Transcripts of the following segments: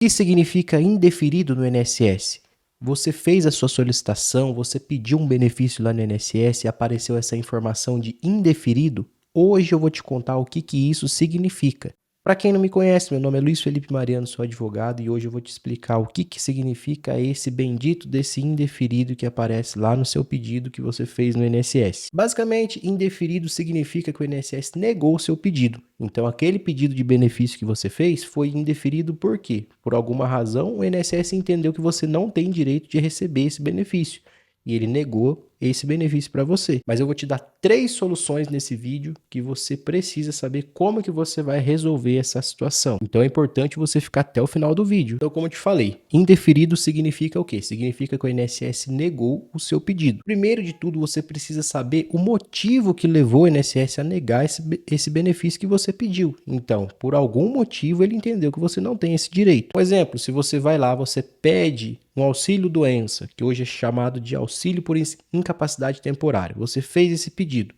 O que significa indeferido no INSS? Você fez a sua solicitação, você pediu um benefício lá no INSS e apareceu essa informação de indeferido? Hoje eu vou te contar o que isso significa. Para quem não me conhece, meu nome é Luiz Felipe Mariano, sou advogado e hoje eu vou te explicar o que significa esse bendito desse indeferido que aparece lá no seu pedido que você fez no INSS. Basicamente, indeferido significa que o INSS negou o seu pedido. Então, aquele pedido de benefício que você fez foi indeferido por quê? Por alguma razão, o INSS entendeu que você não tem direito de receber esse benefício e ele negou esse benefício para você. Mas eu vou te dar 3 soluções nesse vídeo que você precisa saber como que você vai resolver essa situação. Então é importante você ficar até o final do vídeo. Então, como eu te falei, indeferido significa o quê? Significa que o INSS negou o seu pedido. Primeiro de tudo, você precisa saber o motivo que levou o INSS a negar esse benefício que você pediu. Então, por algum motivo, ele entendeu que você não tem esse direito. Por exemplo, se você vai lá, você pede um auxílio-doença, que hoje é chamado de auxílio por incapacidade temporária. Você fez esse pedido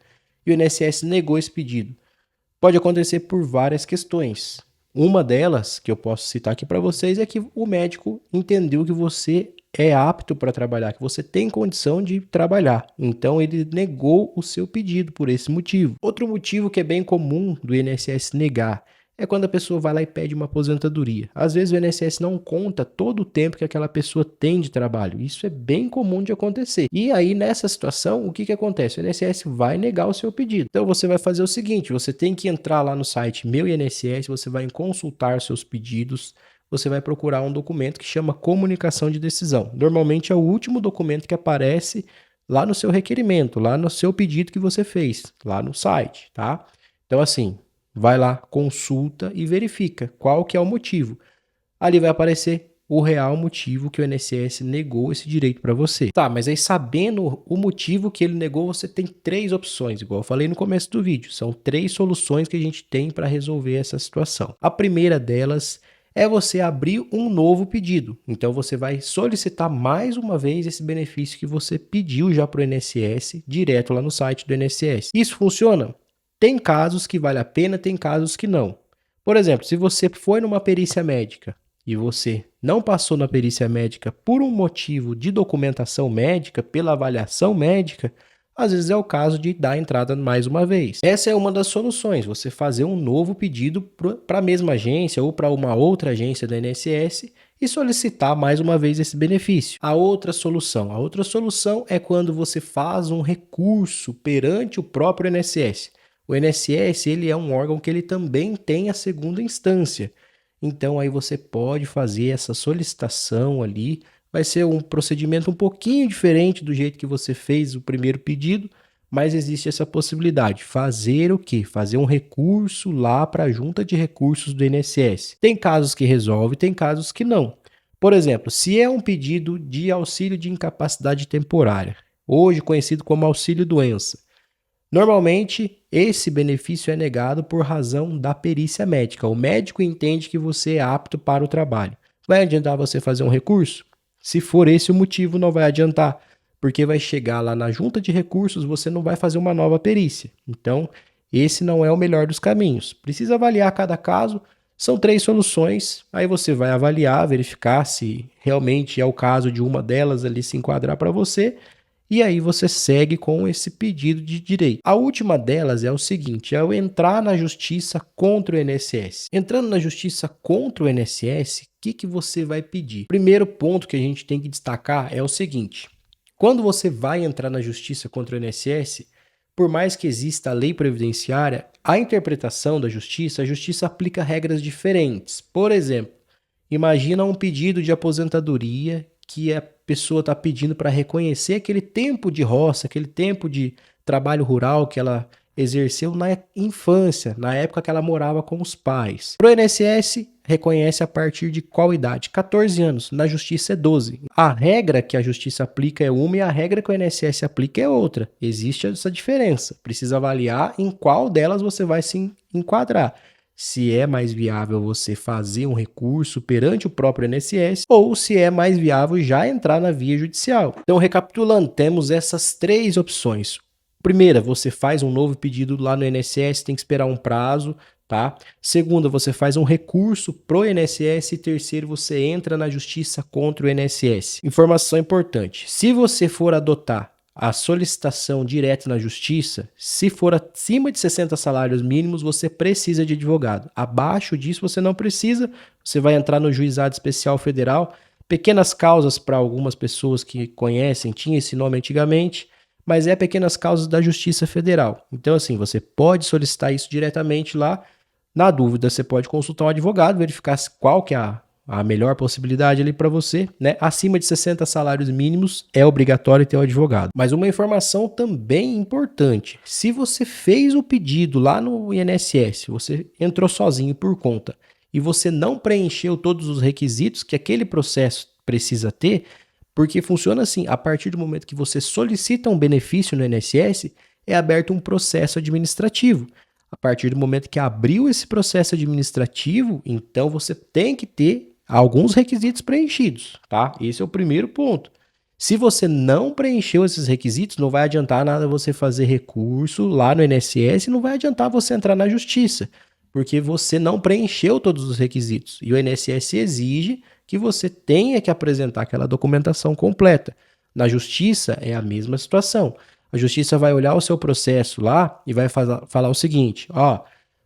e o INSS negou esse pedido. Pode acontecer por várias questões. Uma delas, que eu posso citar aqui para vocês, é que o médico entendeu que você é apto para trabalhar, que você tem condição de trabalhar. Então, ele negou o seu pedido por esse motivo. Outro motivo que é bem comum do INSS negar é quando a pessoa vai lá e pede uma aposentadoria. Às vezes o INSS não conta todo o tempo que aquela pessoa tem de trabalho. Isso é bem comum de acontecer. E aí, nessa situação, o que acontece? O INSS vai negar o seu pedido. Então, você vai fazer o seguinte, você tem que entrar lá no site Meu INSS, você vai consultar seus pedidos, você vai procurar um documento que chama comunicação de decisão. Normalmente é o último documento que aparece lá no seu requerimento, lá no seu pedido que você fez, lá no site, tá? Então, assim, vai lá, consulta e verifica qual que é o motivo. Ali vai aparecer o real motivo que o INSS negou esse direito para você. Tá, mas aí sabendo o motivo que ele negou, você tem 3 opções, igual eu falei no começo do vídeo. São 3 soluções que a gente tem para resolver essa situação. A primeira delas é você abrir um novo pedido. Então você vai solicitar mais uma vez esse benefício que você pediu já para o INSS, direto lá no site do INSS. Isso funciona? Tem casos que vale a pena, tem casos que não. Por exemplo, se você foi numa perícia médica e você não passou na perícia médica por um motivo de documentação médica, pela avaliação médica, às vezes é o caso de dar entrada mais uma vez. Essa é uma das soluções, você fazer um novo pedido para a mesma agência ou para uma outra agência da INSS e solicitar mais uma vez esse benefício. A outra solução é quando você faz um recurso perante o próprio INSS. O INSS, ele é um órgão que ele também tem a segunda instância. Então, aí você pode fazer essa solicitação ali. Vai ser um procedimento um pouquinho diferente do jeito que você fez o primeiro pedido, mas existe essa possibilidade. Fazer o quê? Fazer um recurso lá para a junta de recursos do INSS. Tem casos que resolve, tem casos que não. Por exemplo, se é um pedido de auxílio de incapacidade temporária, hoje conhecido como auxílio-doença, normalmente, esse benefício é negado por razão da perícia médica. O médico entende que você é apto para o trabalho. Vai adiantar você fazer um recurso? Se for esse o motivo, não vai adiantar, porque vai chegar lá na junta de recursos, você não vai fazer uma nova perícia. Então, esse não é o melhor dos caminhos. Precisa avaliar cada caso. São 3 soluções, aí você vai avaliar, verificar se realmente é o caso de uma delas ali se enquadrar para você. E aí você segue com esse pedido de direito. A última delas é o seguinte, é eu entrar na justiça contra o INSS. Entrando na justiça contra o INSS, o que você vai pedir? Primeiro ponto que a gente tem que destacar é o seguinte, quando você vai entrar na justiça contra o INSS, por mais que exista a lei previdenciária, a interpretação da justiça, a justiça aplica regras diferentes. Por exemplo, imagina um pedido de aposentadoria que a pessoa está pedindo para reconhecer aquele tempo de roça, aquele tempo de trabalho rural que ela exerceu na infância, na época que ela morava com os pais. Para o INSS, reconhece a partir de qual idade? 14 anos. Na justiça é 12. A regra que a justiça aplica é uma e a regra que o INSS aplica é outra. Existe essa diferença. Precisa avaliar em qual delas você vai se enquadrar. Se é mais viável você fazer um recurso perante o próprio INSS ou se é mais viável já entrar na via judicial. Então, recapitulando, temos essas 3 opções. Primeira, você faz um novo pedido lá no INSS, tem que esperar um prazo, tá? Segundo, você faz um recurso pro INSS. E terceiro, você entra na justiça contra o INSS. Informação importante: se você for adotar a solicitação direta na justiça, se for acima de 60 salários mínimos, você precisa de advogado. Abaixo disso, você não precisa. Você vai entrar no Juizado Especial Federal. Pequenas causas para algumas pessoas que conhecem, tinha esse nome antigamente, mas é pequenas causas da Justiça Federal. Então, assim, você pode solicitar isso diretamente lá. Na dúvida, você pode consultar um advogado, verificar qual que é a melhor possibilidade ali para você, né? Acima de 60 salários mínimos é obrigatório ter um advogado. Mas uma informação também importante: se você fez o pedido lá no INSS, você entrou sozinho por conta e você não preencheu todos os requisitos que aquele processo precisa ter, porque funciona assim: a partir do momento que você solicita um benefício no INSS, é aberto um processo administrativo. A partir do momento que abriu esse processo administrativo, então você tem que ter alguns requisitos preenchidos, tá? Esse é o primeiro ponto. Se você não preencheu esses requisitos, não vai adiantar nada você fazer recurso lá no INSS, não vai adiantar você entrar na justiça, porque você não preencheu todos os requisitos. E o INSS exige que você tenha que apresentar aquela documentação completa. Na justiça é a mesma situação. A justiça vai olhar o seu processo lá e vai falar o seguinte: ó,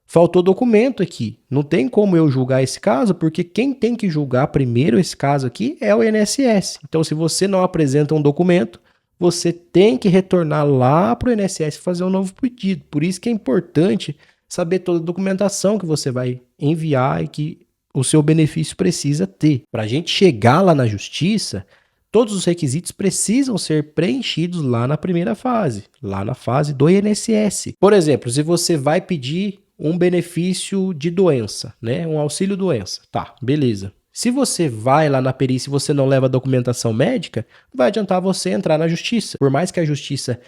faltou documento aqui, não tem como eu julgar esse caso, porque quem tem que julgar primeiro esse caso aqui é o INSS. Então, se você não apresenta um documento, você tem que retornar lá para o INSS e fazer um novo pedido. Por isso que é importante saber toda a documentação que você vai enviar e que o seu benefício precisa ter. Para a gente chegar lá na justiça, todos os requisitos precisam ser preenchidos lá na primeira fase, lá na fase do INSS. Por exemplo, se você vai pedir um benefício de doença, né, um auxílio doença, tá, beleza. Se você vai lá na perícia e você não leva a documentação médica, não vai adiantar você entrar na justiça. Por mais que a justiça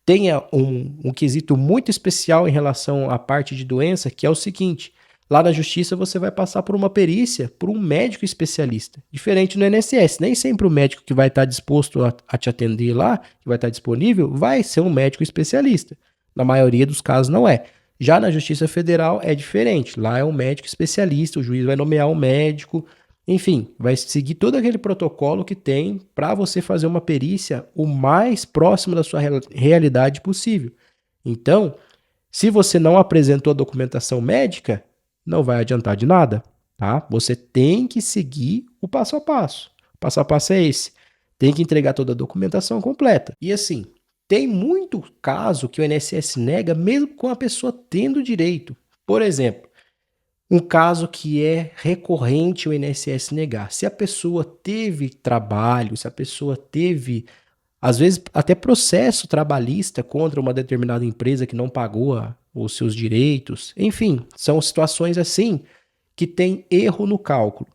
tenha um quesito muito especial em relação à parte de doença, que é o seguinte: lá na justiça você vai passar por uma perícia por um médico especialista. Diferente no INSS, nem sempre o médico que vai estar disposto a te atender lá, que vai estar disponível, vai ser um médico especialista. Na maioria dos casos não é. Já na Justiça Federal é diferente. Lá é um médico especialista, o juiz vai nomear um médico, enfim, vai seguir todo aquele protocolo que tem para você fazer uma perícia o mais próximo da sua realidade possível. Então, se você não apresentou a documentação médica, não vai adiantar de nada, tá? Você tem que seguir o passo a passo. O passo a passo é esse: tem que entregar toda a documentação completa. E assim, tem muito caso que o INSS nega mesmo com a pessoa tendo direito. Por exemplo, um caso que é recorrente o INSS negar: se a pessoa teve trabalho, se a pessoa teve, às vezes, até processo trabalhista contra uma determinada empresa que não pagou os seus direitos. Enfim, são situações assim que tem erro no cálculo.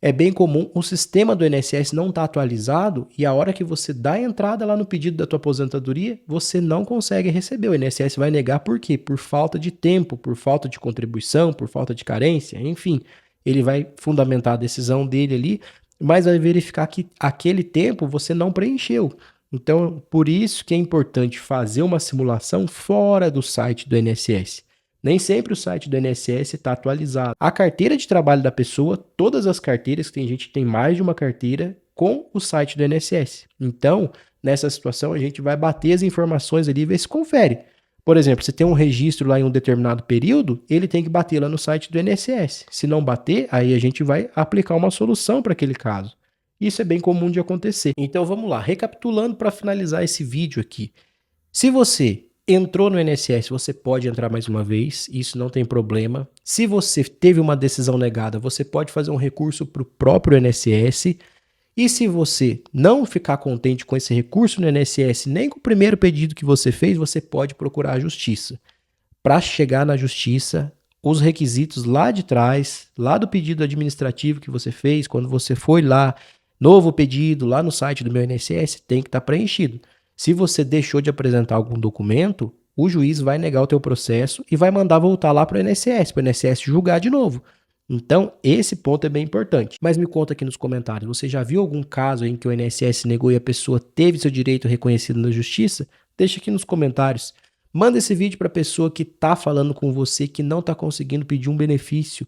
É bem comum o sistema do INSS não estar atualizado e a hora que você dá a entrada lá no pedido da tua aposentadoria, você não consegue receber. O INSS vai negar por quê? Por falta de tempo, por falta de contribuição, por falta de carência, enfim. Ele vai fundamentar a decisão dele ali, mas vai verificar que aquele tempo você não preencheu. Então, por isso que é importante fazer uma simulação fora do site do INSS. Nem sempre o site do INSS está atualizado. A carteira de trabalho da pessoa, todas as carteiras, que tem gente que tem mais de uma carteira, com o site do INSS. Então, nessa situação, a gente vai bater as informações ali e ver se confere. Por exemplo, se tem um registro lá em um determinado período, ele tem que bater lá no site do INSS. Se não bater, aí a gente vai aplicar uma solução para aquele caso. Isso é bem comum de acontecer. Então vamos lá, recapitulando para finalizar esse vídeo aqui. Se você entrou no INSS, você pode entrar mais uma vez, isso não tem problema. Se você teve uma decisão negada, você pode fazer um recurso para o próprio INSS. E se você não ficar contente com esse recurso no INSS, nem com o primeiro pedido que você fez, você pode procurar a justiça. Para chegar na justiça, os requisitos lá de trás, lá do pedido administrativo que você fez, quando você foi lá, novo pedido lá no site do meu INSS, tem que estar preenchido. Se você deixou de apresentar algum documento, o juiz vai negar o teu processo e vai mandar voltar lá para o INSS julgar de novo. Então, esse ponto é bem importante. Mas me conta aqui nos comentários, você já viu algum caso em que o INSS negou e a pessoa teve seu direito reconhecido na justiça? Deixa aqui nos comentários. Manda esse vídeo para a pessoa que está falando com você, que não está conseguindo pedir um benefício.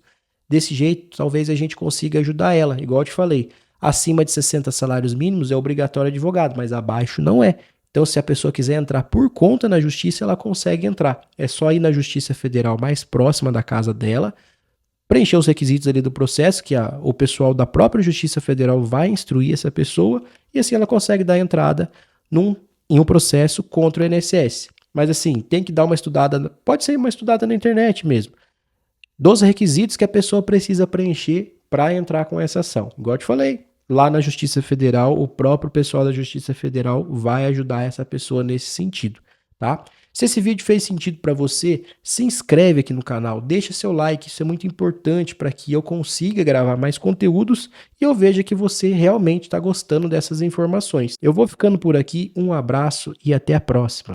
Desse jeito, talvez a gente consiga ajudar ela. Igual eu te falei, acima de 60 salários mínimos é obrigatório advogado, mas abaixo não é. Então, se a pessoa quiser entrar por conta na justiça, ela consegue entrar. É só ir na Justiça Federal mais próxima da casa dela, preencher os requisitos ali do processo, que o pessoal da própria Justiça Federal vai instruir essa pessoa, e assim ela consegue dar entrada em um processo contra o INSS. Mas assim, tem que dar uma estudada, pode ser uma estudada na internet mesmo, dos requisitos que a pessoa precisa preencher para entrar com essa ação. Igual eu te falei, lá na Justiça Federal, o próprio pessoal da Justiça Federal vai ajudar essa pessoa nesse sentido, tá? Se esse vídeo fez sentido para você, se inscreve aqui no canal, deixa seu like, isso é muito importante para que eu consiga gravar mais conteúdos e eu veja que você realmente está gostando dessas informações. Eu vou ficando por aqui, um abraço e até a próxima.